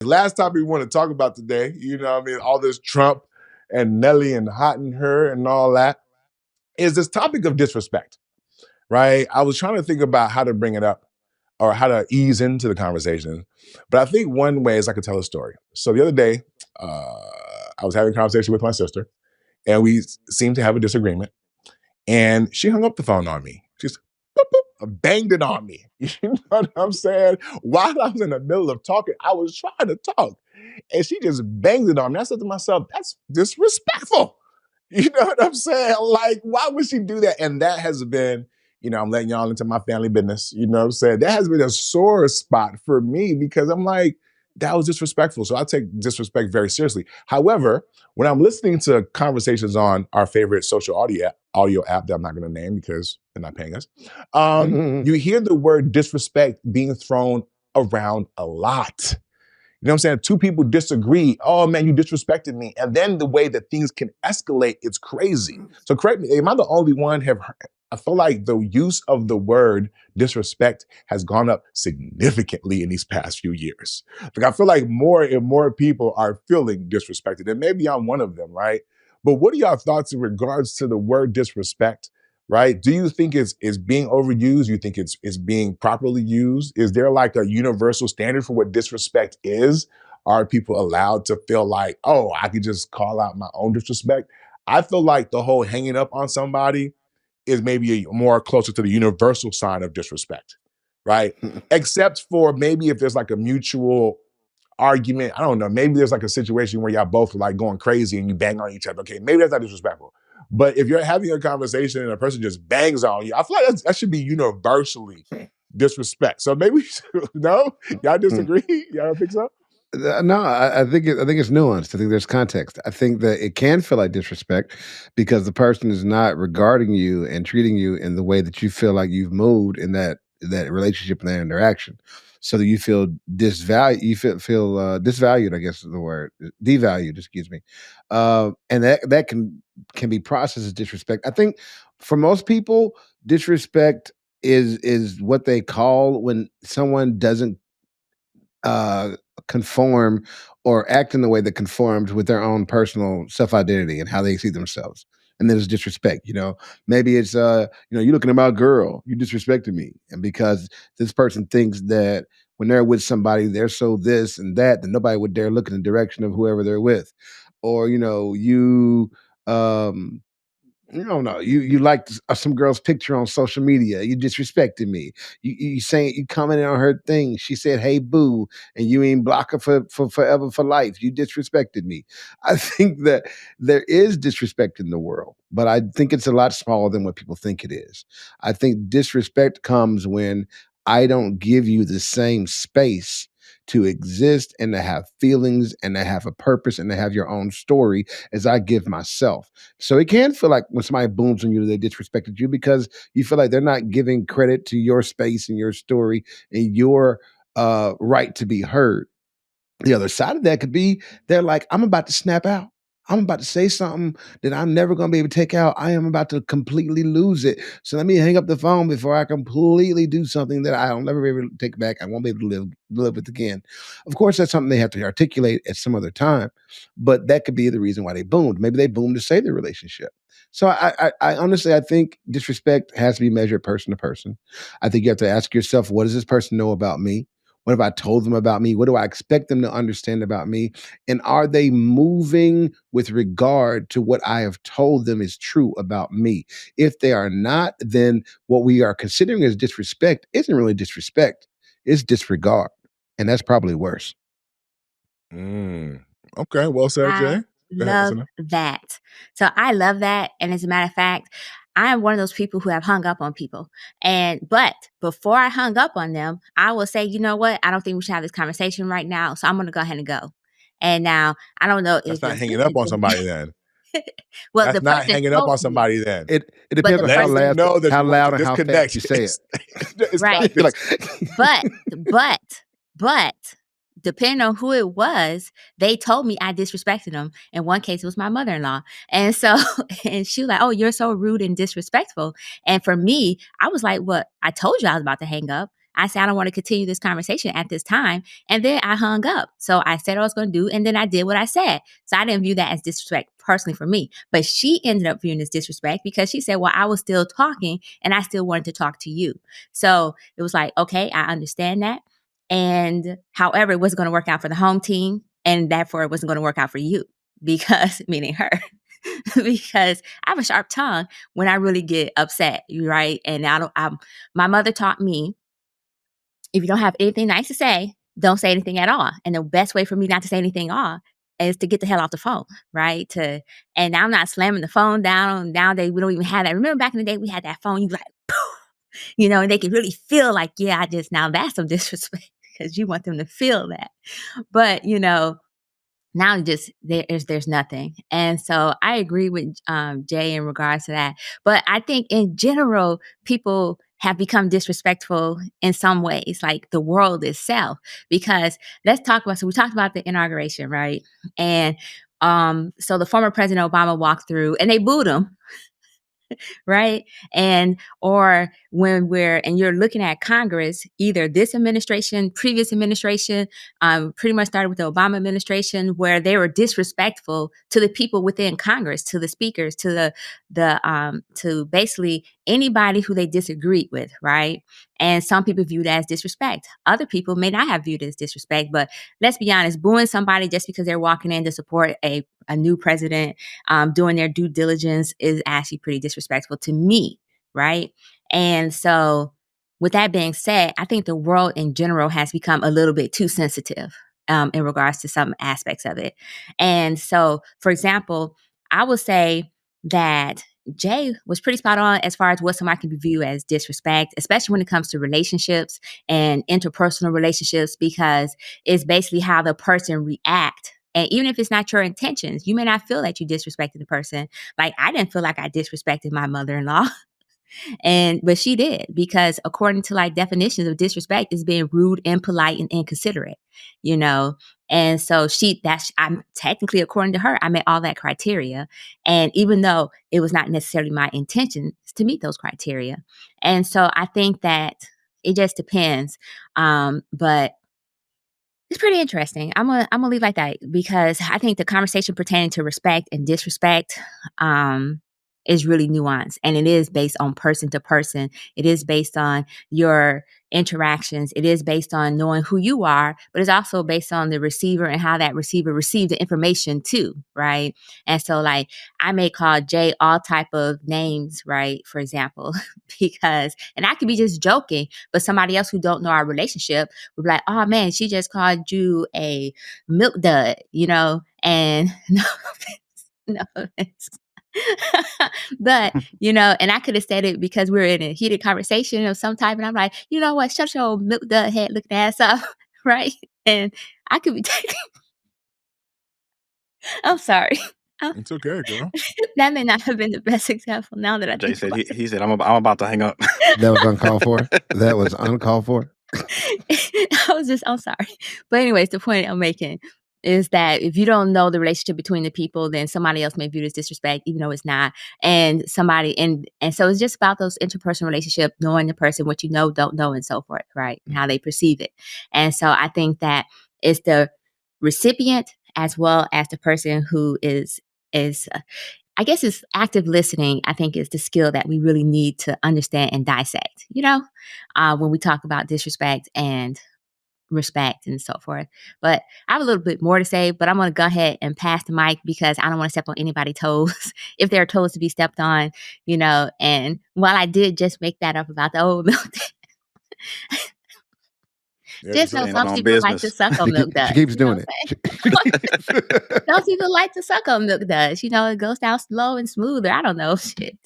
Last topic we want to talk about today, all this Trump and Nelly and Hot and her and all that, is this topic of disrespect, right? I was trying to think about how to bring it up or how to ease into the conversation. But I think one way is I could tell a story. So the other day, I was having a conversation with my sister, and we seemed to have a disagreement. And she hung up the phone on me. She's boop, boop, banged it on me. You know what I'm saying? While I was in the middle of talking, I was trying to talk. And she just banged it on me. I said to myself, that's disrespectful. You know what I'm saying? Like, why would she do that? And that has been, I'm letting y'all into my family business. You know what I'm saying? That has been a sore spot for me because I'm like, that was disrespectful. So I take disrespect very seriously. However, when I'm listening to conversations on our favorite social audio app that I'm not going to name because they're not paying us, you hear the word disrespect being thrown around a lot. You know what I'm saying? Two people disagree. Oh man, you disrespected me. And then the way that things can escalate, it's crazy. So correct me, am I the only one I feel like the use of the word disrespect has gone up significantly in these past few years. Like I feel like more and more people are feeling disrespected. And maybe I'm one of them, right? But what are y'all thoughts in regards to the word disrespect? Right? Do you think it's being overused? You think it's being properly used? Is there like a universal standard for what disrespect is? Are people allowed to feel like, oh, I could just call out my own disrespect? I feel like the whole hanging up on somebody is maybe more closer to the universal sign of disrespect, right? Except for maybe if there's like a mutual argument, I don't know, maybe there's like a situation where y'all both like going crazy and you bang on each other. Okay, maybe that's not disrespectful. But if you're having a conversation and a person just bangs on you, I feel like that should be universally disrespect. So maybe, no? Y'all disagree? Y'all don't think so? No, I think it's nuanced. I think there's context. I think that it can feel like disrespect because the person is not regarding you and treating you in the way that you feel like you've moved in that relationship and that interaction. So that you feel disvalued, disvalued, I guess is the word, devalued. Excuse me, and that can be processed as disrespect. I think for most people, disrespect is what they call when someone doesn't uh, conform or act in the way that conforms with their own personal self identity and how they see themselves. And then there's disrespect. Maybe it's you looking at my girl, you disrespected me, and because this person thinks that when they're with somebody, they're so this and that nobody would dare look in the direction of whoever they're with, or you. Um, no, no. You liked some girl's picture on social media. You disrespected me. You saying you commented on her thing. She said, "Hey boo," and you ain't block her for forever for life. You disrespected me. I think that there is disrespect in the world, but I think it's a lot smaller than what people think it is. I think disrespect comes when I don't give you the same space to exist and to have feelings and to have a purpose and to have your own story as I give myself. So it can feel like when somebody booms on you, they disrespected you because you feel like they're not giving credit to your space and your story and your right to be heard. The other side of that could be they're like, I'm about to snap out. I'm about to say something that I'm never going to be able to take out. I am about to completely lose it. So let me hang up the phone before I completely do something that I'll never be able to take back. I won't be able to live with again. Of course, that's something they have to articulate at some other time, but that could be the reason why they boomed. Maybe they boomed to save their relationship. So I honestly, I think disrespect has to be measured person to person. I think you have to ask yourself, what does this person know about me? What have I told them about me? What do I expect them to understand about me? And are they moving with regard to what I have told them is true about me? If they are not, then what we are considering as disrespect isn't really disrespect, it's disregard. And that's probably worse. Okay, well said, Jay. I love that. So I love that. And as a matter of fact, I am one of those people who have hung up on people. But before I hung up on them, I will say, you know what? I don't think we should have this conversation right now. So I'm going to go ahead and go. And now I don't know That's if not hanging up on somebody then. well, that's the not person hanging up on told me. somebody then. It depends on how loud, know that how you want loud to and how disconnect. fast you say it. It's Right. not But depending on who it was, they told me I disrespected them. In one case, it was my mother-in-law. And so, and she was like, oh, you're so rude and disrespectful. And for me, I was like, what? I told you I was about to hang up. I said, I don't want to continue this conversation at this time. And then I hung up. So I said what I was going to do. And then I did what I said. So I didn't view that as disrespect personally for me. But she ended up viewing it as disrespect because she said, well, I was still talking and I still wanted to talk to you. So it was like, okay, I understand that. And however, it wasn't going to work out for the home team. And therefore, it wasn't going to work out for you because, meaning her. Because I have a sharp tongue when I really get upset, right? And my mother taught me, if you don't have anything nice to say, don't say anything at all. And the best way for me not to say anything at all is to get the hell off the phone, right? And I'm not slamming the phone down. Nowadays, we don't even have that. Remember back in the day, we had that phone, you like, poof, and they could really feel like, yeah, now that's some disrespect because you want them to feel that. But, now just there's nothing. And so I agree with Jay in regards to that. But I think in general, people have become disrespectful in some ways, like the world itself. Because we talked about the inauguration, right? And so the former President Obama walked through and they booed him. Right. Or when you're looking at Congress, either this administration, previous administration, pretty much started with the Obama administration, where they were disrespectful to the people within Congress, to the speakers, to basically anybody who they disagreed with. Right. And some people view that as disrespect. Other people may not have viewed it as disrespect, but let's be honest, booing somebody just because they're walking in to support a new president, doing their due diligence is actually pretty disrespectful to me, right? And so with that being said, I think the world in general has become a little bit too sensitive in regards to some aspects of it. And so, for example, I would say that Jay was pretty spot on as far as what somebody can view as disrespect, especially when it comes to relationships and interpersonal relationships, because it's basically how the person react. And even if it's not your intentions, you may not feel that you disrespected the person. Like I didn't feel like I disrespected my mother-in-law. But she did, because according to like definitions of disrespect is being rude, impolite, and inconsiderate, And so I'm technically, according to her, I met all that criteria. And even though it was not necessarily my intention to meet those criteria. And so I think that it just depends. But it's pretty interesting. I'm gonna leave like that because I think the conversation pertaining to respect and disrespect is really nuanced, and it is based on person to person. It is based on your interactions. It is based on knowing who you are, but it's also based on the receiver and how that receiver received the information too, right? And so, like, I may call Jay all type of names, right? For example, and I could be just joking, but somebody else who don't know our relationship would be like, "Oh man, she just called you a milk dud," and no, no offense. But and I could have said it because we were in a heated conversation of some type, and I'm like, you know what, shut your milk dud head looking ass up, right? And I could be taking I'm sorry. It's okay, girl. That may not have been the best example now that I Jay think said about he said I'm about to hang up. That was uncalled for. That was uncalled for. I'm sorry. But anyways, the point I'm making is that if you don't know the relationship between the people, then somebody else may view it as disrespect, even though it's not. And so it's just about those interpersonal relationships, knowing the person, what you know, don't know, and so forth, right? And how they perceive it. And so I think that it's the recipient as well as the person who is I guess it's active listening, I think, is the skill that we really need to understand and dissect, when we talk about disrespect and respect and so forth. But I have a little bit more to say, but I'm going to go ahead and pass the mic because I don't want to step on anybody's toes if they're toes to be stepped on, And while I did just make that up about the old milk, just know some people like to suck on milk duds. She keeps doing it. Some people like to suck on milk duds. It goes down slow and smoother. I don't know. Shit.